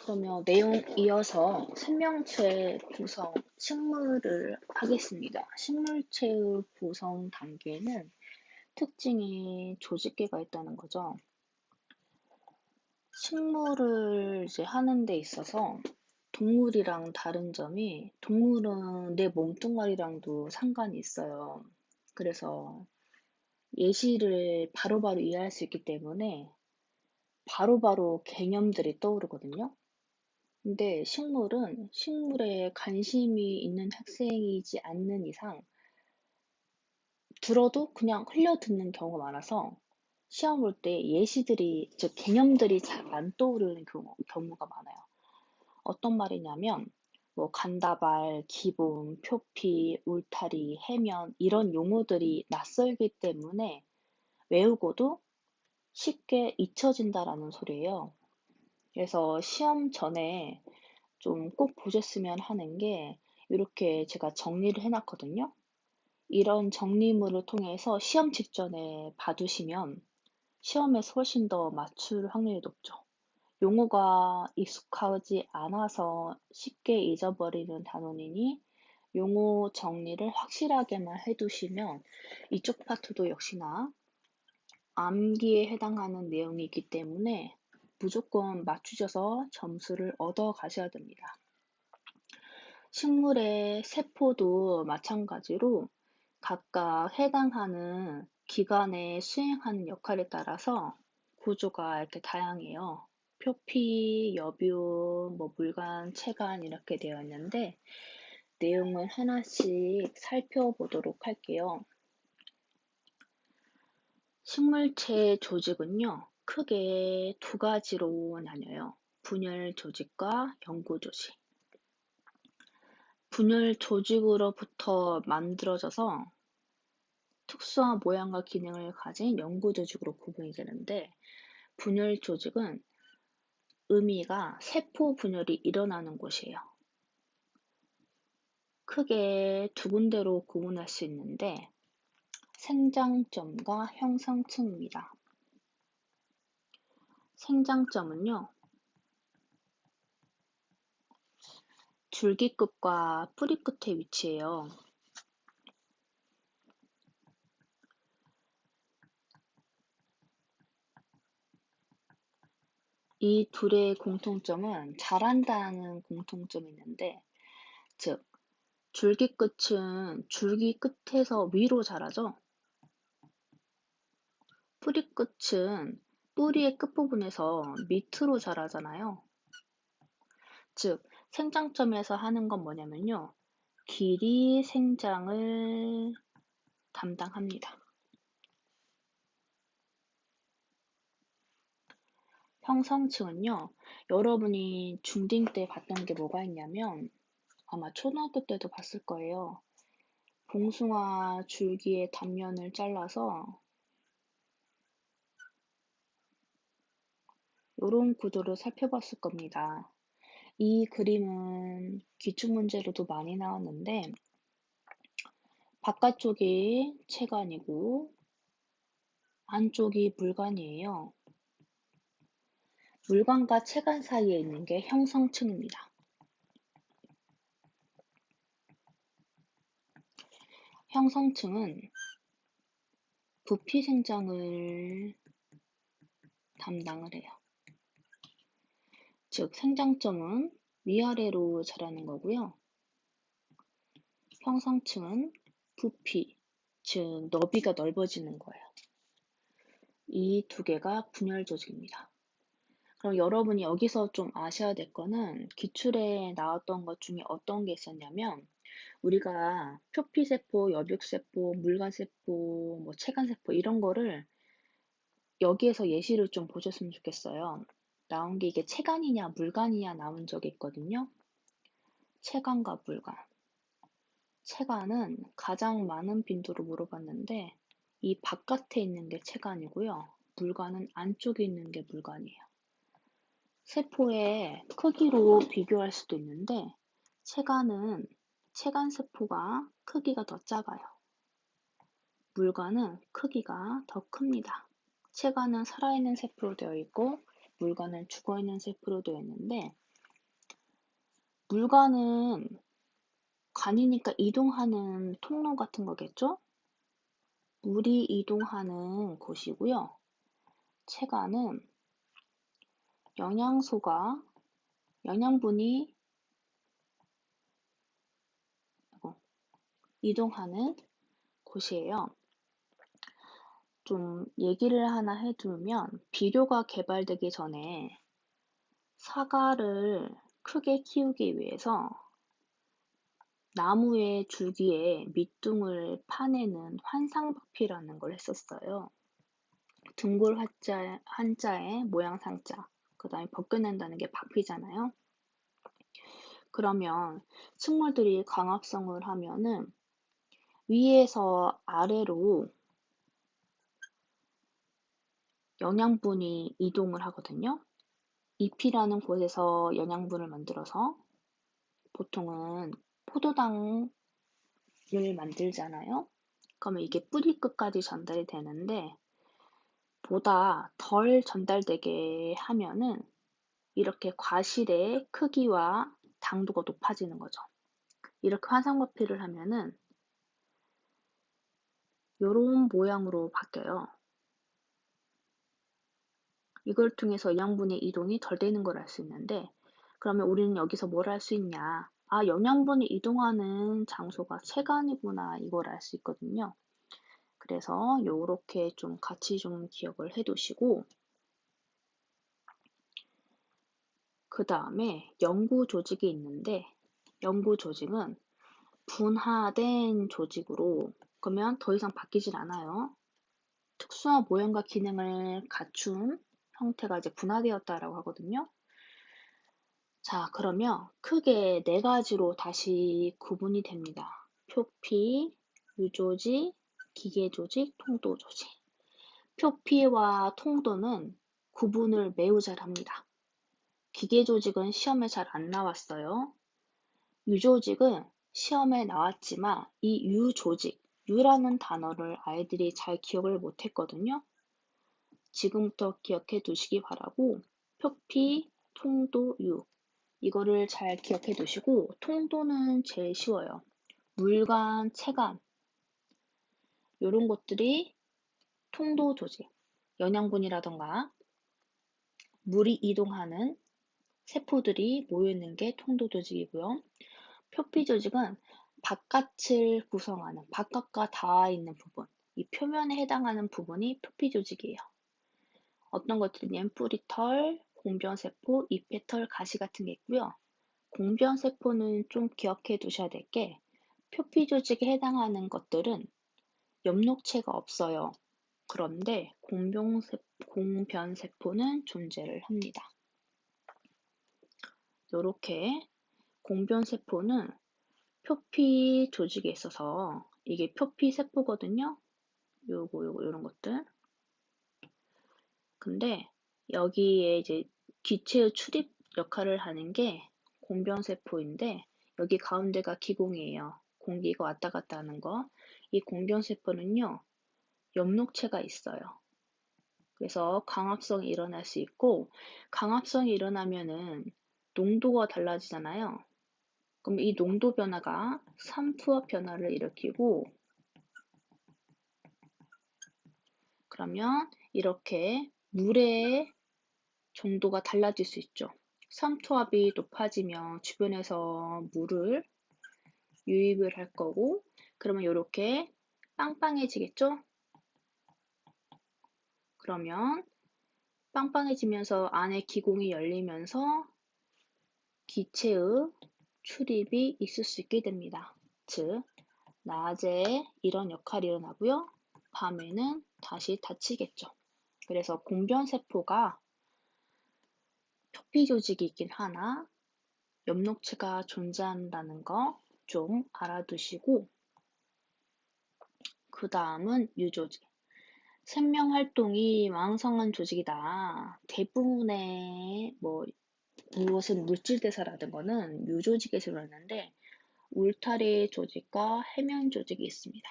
그러면 내용 이어서 생명체 구성 식물을 하겠습니다. 식물체의 구성 단계는 특징이 조직계가 있다는 거죠. 식물을 이제 하는 데 있어서 동물이랑 다른 점이 동물은 내 몸뚱아리랑도 상관이 있어요. 그래서 예시를 바로바로 이해할 수 있기 때문에 바로바로 개념들이 떠오르거든요. 근데 식물은 식물에 관심이 있는 학생이지 않는 이상 들어도 그냥 흘려듣는 경우가 많아서 시험 볼 때 예시들이, 즉 개념들이 잘 안 떠오르는 경우가 많아요. 어떤 말이냐면 뭐 간다발, 기본, 표피, 울타리, 해면 이런 용어들이 낯설기 때문에 외우고도 쉽게 잊혀진다라는 소리예요. 그래서 시험 전에 좀 꼭 보셨으면 하는 게 이렇게 제가 정리를 해놨거든요. 이런 정리물을 통해서 시험 직전에 봐두시면 시험에서 훨씬 더 맞출 확률이 높죠. 용어가 익숙하지 않아서 쉽게 잊어버리는 단원이니 용어 정리를 확실하게만 해두시면 이쪽 파트도 역시나 암기에 해당하는 내용이 있기 때문에 무조건 맞추셔서 점수를 얻어 가셔야 됩니다. 식물의 세포도 마찬가지로 각각 해당하는 기관에 수행하는 역할에 따라서 구조가 이렇게 다양해요. 표피, 여뷰, 물관, 체관 이렇게 되어 있는데 내용을 하나씩 살펴보도록 할게요. 식물체 조직은요, 크게 두 가지로 나뉘어요. 분열 조직과 영구 조직. 분열 조직으로부터 만들어져서 특수한 모양과 기능을 가진 영구 조직으로 구분이 되는데, 분열 조직은 의미가 세포 분열이 일어나는 곳이에요. 크게 두 군데로 구분할 수 있는데, 생장점과 형성층입니다. 생장점은요, 줄기 끝과 뿌리 끝에 위치해요. 이 둘의 공통점은 자란다는 공통점이 있는데, 즉, 줄기 끝은 줄기 끝에서 위로 자라죠. 뿌리 끝은 뿌리의 끝부분에서 밑으로 자라잖아요. 즉, 생장점에서 하는 건 뭐냐면요, 길이 생장을 담당합니다. 형성층은요, 여러분이 중딩 때 봤던 게 뭐가 있냐면 아마 초등학교 때도 봤을 거예요. 봉숭아 줄기의 단면을 잘라서 이런 구도를 살펴봤을 겁니다. 이 그림은 기출문제로도 많이 나왔는데 바깥쪽이 체관이고 안쪽이 물관이에요. 물관과 체관 사이에 있는 게 형성층입니다. 형성층은 부피 생장을 담당을 해요. 즉, 생장점은 위아래로 자라는 거고요. 형성층은 부피, 즉 너비가 넓어지는 거예요. 이 두 개가 분열 조직입니다. 그럼 여러분이 여기서 좀 아셔야 될 거는 기출에 나왔던 것 중에 어떤 게 있었냐면 우리가 표피세포, 여백세포, 물관세포, 체관세포 이런 거를 여기에서 예시를 좀 보셨으면 좋겠어요. 나온 게 이게 체관이냐 물관이냐 나온 적이 있거든요. 체관과 물관. 체관은 가장 많은 빈도로 물어봤는데 이 바깥에 있는 게 체관이고요. 물관은 안쪽에 있는 게 물관이에요. 세포의 크기로 비교할 수도 있는데 체관은 체관세포가 크기가 더 작아요. 물관은 크기가 더 큽니다. 체관은 살아있는 세포로 되어 있고 물관은 죽어있는 세포로 되어 있는데 물관은 관이니까 이동하는 통로 같은 거겠죠? 물이 이동하는 곳이고요. 체관은 영양소가, 영양분이 이동하는 곳이에요. 좀 얘기를 하나 해두면 비료가 개발되기 전에 사과를 크게 키우기 위해서 나무의 줄기에 밑둥을 파내는 환상박피라는 걸 했었어요. 둥글 한자에 모양 상자, 그 다음에 벗겨낸다는 게 박피잖아요. 그러면 식물들이 광합성을 하면은 위에서 아래로 영양분이 이동을 하거든요. 잎이라는 곳에서 영양분을 만들어서 보통은 포도당을 만들잖아요. 그러면 이게 뿌리 끝까지 전달이 되는데 보다 덜 전달되게 하면은 이렇게 과실의 크기와 당도가 높아지는 거죠. 이렇게 화상마피를 하면은 요런 모양으로 바뀌어요. 이걸 통해서 영양분의 이동이 덜 되는 걸 알 수 있는데 그러면 우리는 여기서 뭘 할 수 있냐? 아, 영양분이 이동하는 장소가 체관이구나 이걸 알 수 있거든요. 그래서 요렇게 좀 같이 좀 기억을 해 두시고 그 다음에 연구 조직이 있는데 연구 조직은 분화된 조직으로 그러면 더 이상 바뀌질 않아요. 특수한 모양과 기능을 갖춘 형태가 이제 분화되었다라고 하거든요. 자, 그러면 크게 네 가지로 다시 구분이 됩니다. 표피, 유조직, 기계조직, 통도조직. 표피와 통도는 구분을 매우 잘합니다. 기계조직은 시험에 잘 안 나왔어요. 유조직은 시험에 나왔지만 이 유조직, 유라는 단어를 아이들이 잘 기억을 못했거든요. 지금부터 기억해 두시기 바라고 표피, 통도, 유 이거를 잘 기억해 두시고 통도는 제일 쉬워요. 물관, 체관 이런 것들이 통도 조직, 영양분이라던가 물이 이동하는 세포들이 모여있는 게 통도 조직이고요. 표피 조직은 바깥을 구성하는 바깥과 닿아 있는 부분, 이 표면에 해당하는 부분이 표피 조직이에요. 어떤 것들이냐면 뿌리털, 공변세포, 잎배털, 가시 같은 게 있고요. 공변세포는 좀 기억해 두셔야 될 게 표피 조직에 해당하는 것들은 엽록체가 없어요. 그런데 공변세포는 존재를 합니다. 이렇게 공변세포는 표피 조직에 있어서 이게 표피세포거든요. 요거 이런 것들. 근데 여기에 이제 기체의 출입 역할을 하는 게 공변세포인데 여기 가운데가 기공이에요. 공기가 왔다 갔다 하는 거. 이 공변세포는요. 엽록체가 있어요. 그래서 광합성이 일어날 수 있고 광합성이 일어나면은 농도가 달라지잖아요. 그럼 이 농도 변화가 삼투압 변화를 일으키고 그러면 이렇게 물의 정도가 달라질 수 있죠. 삼투압이 높아지면 주변에서 물을 유입을 할 거고 그러면 이렇게 빵빵해지겠죠? 그러면 빵빵해지면서 안에 기공이 열리면서 기체의 출입이 있을 수 있게 됩니다. 즉, 낮에 이런 역할이 일어나고요. 밤에는 다시 닫히겠죠. 그래서 공변세포가 표피 조직이 있긴 하나 엽록체가 존재한다는 거 좀 알아두시고 그 다음은 유조직. 생명활동이 왕성한 조직이다. 대부분의 무엇은 물질대사라든 거는 유조직에서 일어나는데 울타리 조직과 해면 조직이 있습니다.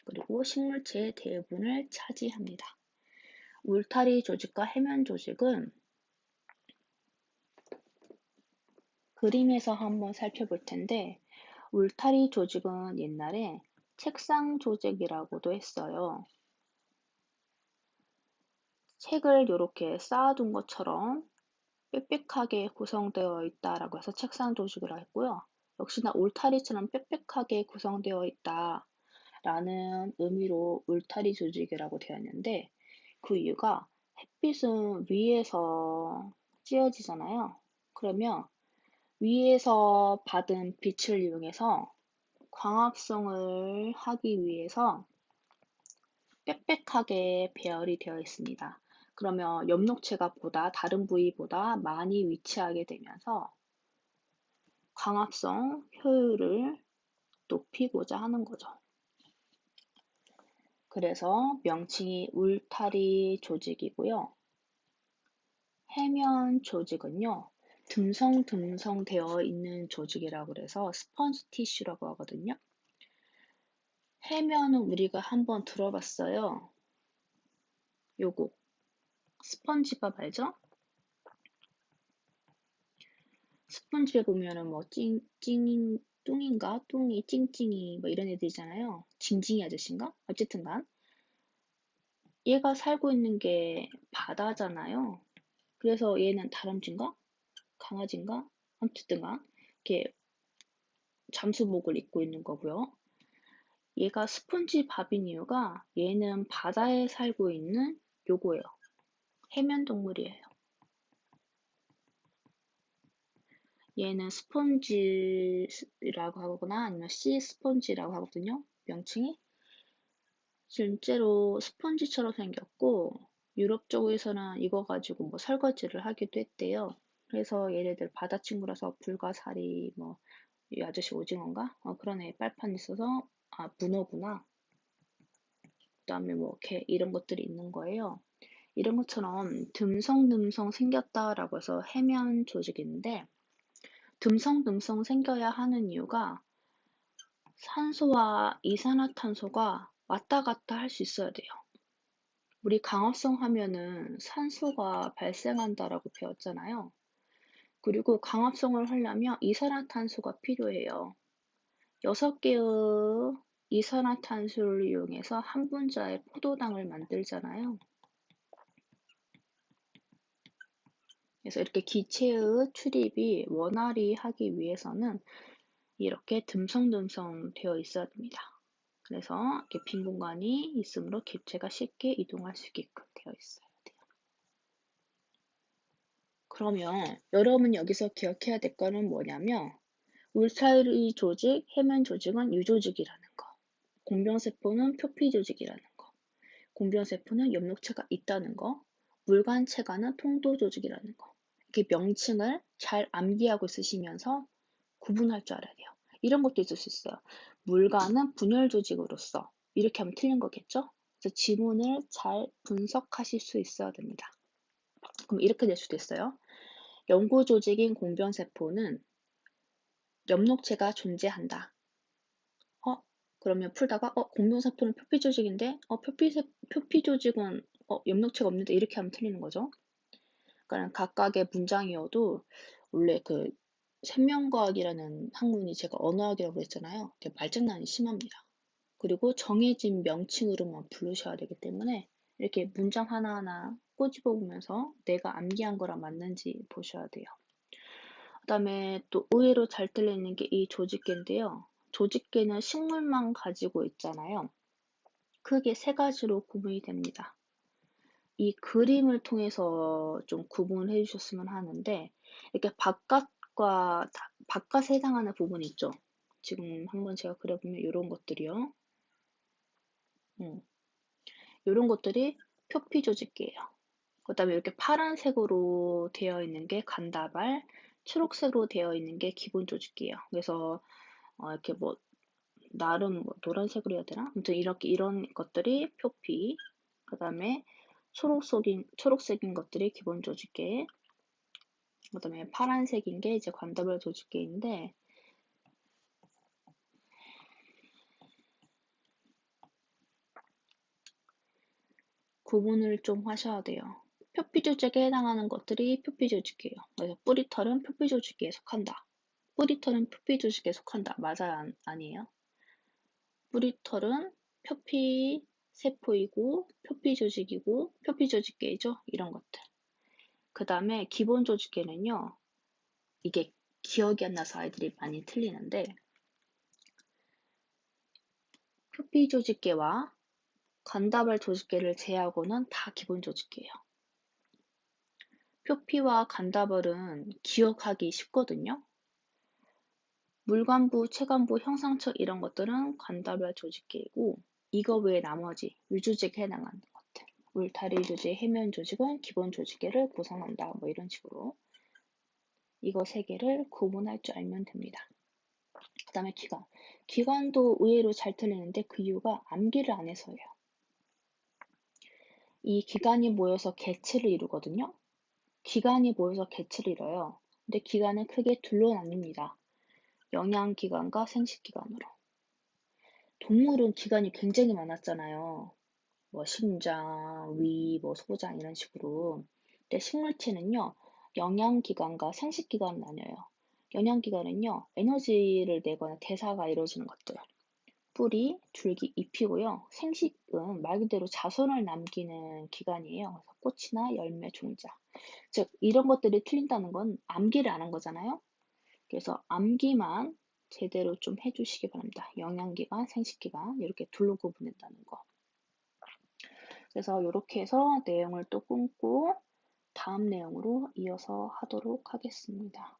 그리고 식물체의 대부분을 차지합니다. 울타리 조직과 해면 조직은 그림에서 한번 살펴볼 텐데, 울타리 조직은 옛날에 책상 조직이라고도 했어요. 책을 이렇게 쌓아둔 것처럼 빽빽하게 구성되어 있다라고 해서 책상 조직이라고 했고요. 역시나 울타리처럼 빽빽하게 구성되어 있다라는 의미로 울타리 조직이라고 되어 있는데, 그 이유가 햇빛은 위에서 쬐어지잖아요. 그러면 위에서 받은 빛을 이용해서 광합성을 하기 위해서 빽빽하게 배열이 되어 있습니다. 그러면 엽록체가 다른 부위보다 많이 위치하게 되면서 광합성 효율을 높이고자 하는 거죠. 그래서 명칭이 울타리 조직이고요. 해면 조직은요, 듬성듬성 되어 있는 조직이라고 그래서 스펀지 티슈라고 하거든요. 해면은 우리가 한번 들어봤어요. 요거 스펀지밥 알죠? 스펀지에 보면은 뭐 뚱인가 뚱이 찡찡이 뭐 이런 애들이잖아요. 징징이 아저씨인가? 어쨌든간 얘가 살고 있는 게 바다잖아요. 그래서 얘는 다람쥐인가? 강아지인가? 어쨌든간 이렇게 잠수복을 입고 있는 거고요. 얘가 스폰지 밥인 이유가 얘는 바다에 살고 있는 요거예요. 해면 동물이에요. 얘는 스폰지라고 하거나 아니면 씨 스폰지라고 하거든요. 명칭이. 실제로 스펀지처럼 생겼고 유럽 쪽에서는 이거 가지고 뭐 설거지를 하기도 했대요. 그래서 얘네들 바다 친구라서 불가사리 뭐 이 아저씨 오징어인가? 그런 애 빨판 있어서 문어구나. 그다음에 뭐 개 이런 것들이 있는 거예요. 이런 것처럼 듬성듬성 생겼다라고 해서 해면 조직인데 듬성듬성 생겨야 하는 이유가 산소와 이산화탄소가 왔다 갔다 할 수 있어야 돼요. 우리 강합성 하면은 산소가 발생한다라고 배웠잖아요. 그리고 강합성을 하려면 이산화탄소가 필요해요. 6개의 이산화탄소를 이용해서 한 분자의 포도당을 만들잖아요. 그래서 이렇게 기체의 출입이 원활히 하기 위해서는 이렇게 듬성듬성 되어 있어야 됩니다. 그래서 이렇게 빈 공간이 있으므로 기체가 쉽게 이동할 수 있게끔 되어 있어요. 그러면 여러분 여기서 기억해야 될 거는 뭐냐면 울타리 조직, 해면 조직은 유조직이라는 거, 공병세포는 표피 조직이라는 거, 공병세포는 엽록체가 있다는 거, 물관체가는 통도 조직이라는 거. 이렇게 명칭을 잘 암기하고 있으시면서 구분할 줄 알아야 돼요. 이런 것도 있을 수 있어요. 물관은 분열 조직으로서 이렇게 하면 틀린 거겠죠? 그래서 지문을 잘 분석하실 수 있어야 됩니다. 그럼 이렇게 될 수도 있어요. 연구 조직인 공병세포는 엽록체가 존재한다. 그러면 풀다가 공병세포는 표피 조직인데 표피 조직은 엽록체가 없는데 이렇게 하면 틀리는 거죠. 그러니까 각각의 문장이어도 원래 그 생명과학이라는 학문이 제가 언어학이라고 했잖아요. 말장난이 심합니다. 그리고 정해진 명칭으로만 부르셔야 되기 때문에 이렇게 문장 하나하나 꼬집어 보면서 내가 암기한 거랑 맞는지 보셔야 돼요. 그다음에 또 의외로 잘 들리는 게 이 조직계인데요. 조직계는 식물만 가지고 있잖아요. 크게 세 가지로 구분이 됩니다. 이 그림을 통해서 좀 구분을 해주셨으면 하는데 이렇게 바깥에 해당하는 부분이 있죠. 지금 한번 제가 그려보면 이런 것들이요. 이런 것들이 표피 조직계예요. 그다음에 이렇게 파란색으로 되어 있는 게 간다발, 초록색으로 되어 있는 게 기본 조직계예요. 그래서 이렇게 뭐 나름 뭐 노란색으로 해야 되나? 아무튼 이렇게 이런 것들이 표피. 그다음에 초록색인 것들이 기본 조직계. 그다음에 파란색인 게 이제 관다별 조직계인데 구분을 좀 하셔야 돼요. 표피 조직에 해당하는 것들이 표피 조직이에요. 그래서 뿌리털은 표피 조직에 속한다. 뿌리털은 표피 조직에 속한다. 맞아요? 아니에요? 뿌리털은 표피 세포이고 표피 조직이고 표피 조직계죠. 이런 것들. 그 다음에 기본 조직계는요. 이게 기억이 안 나서 아이들이 많이 틀리는데 표피 조직계와 관다발 조직계를 제외하고는 다 기본 조직계예요. 표피와 간다벌은 기억하기 쉽거든요. 물관부, 체관부, 형상처 이런 것들은 관다별 조직계이고 이거 외에 나머지 유조직에 해당하는 것들 울타리 조직, 해면 조직은 기본 조직계를 구성한다. 뭐 이런 식으로 이거 세 개를 구분할 줄 알면 됩니다. 그 다음에 기관. 기관도 의외로 잘 틀리는데 그 이유가 암기를 안 해서예요. 이 기관이 모여서 개체를 이루거든요. 기관이 모여서 개체를 이뤄요. 근데 기관은 크게 둘로 나뉩니다. 영양기관과 생식기관으로. 동물은 기관이 굉장히 많았잖아요. 뭐 심장, 위, 뭐 소장 이런 식으로. 근데 식물체는요, 영양기관과 생식기관을 나뉘어요. 영양기관은요, 에너지를 내거나 대사가 이루어지는 것들. 뿌리, 줄기, 잎이고요. 생식은 말 그대로 자손을 남기는 기관이에요. 그래서 꽃이나 열매, 종자. 즉, 이런 것들이 틀린다는 건 암기를 안 한 거잖아요. 그래서 암기만 제대로 좀 해주시기 바랍니다. 영양기관, 생식기관 이렇게 둘로 구분된다는 거. 그래서 이렇게 해서 내용을 또 끊고 다음 내용으로 이어서 하도록 하겠습니다.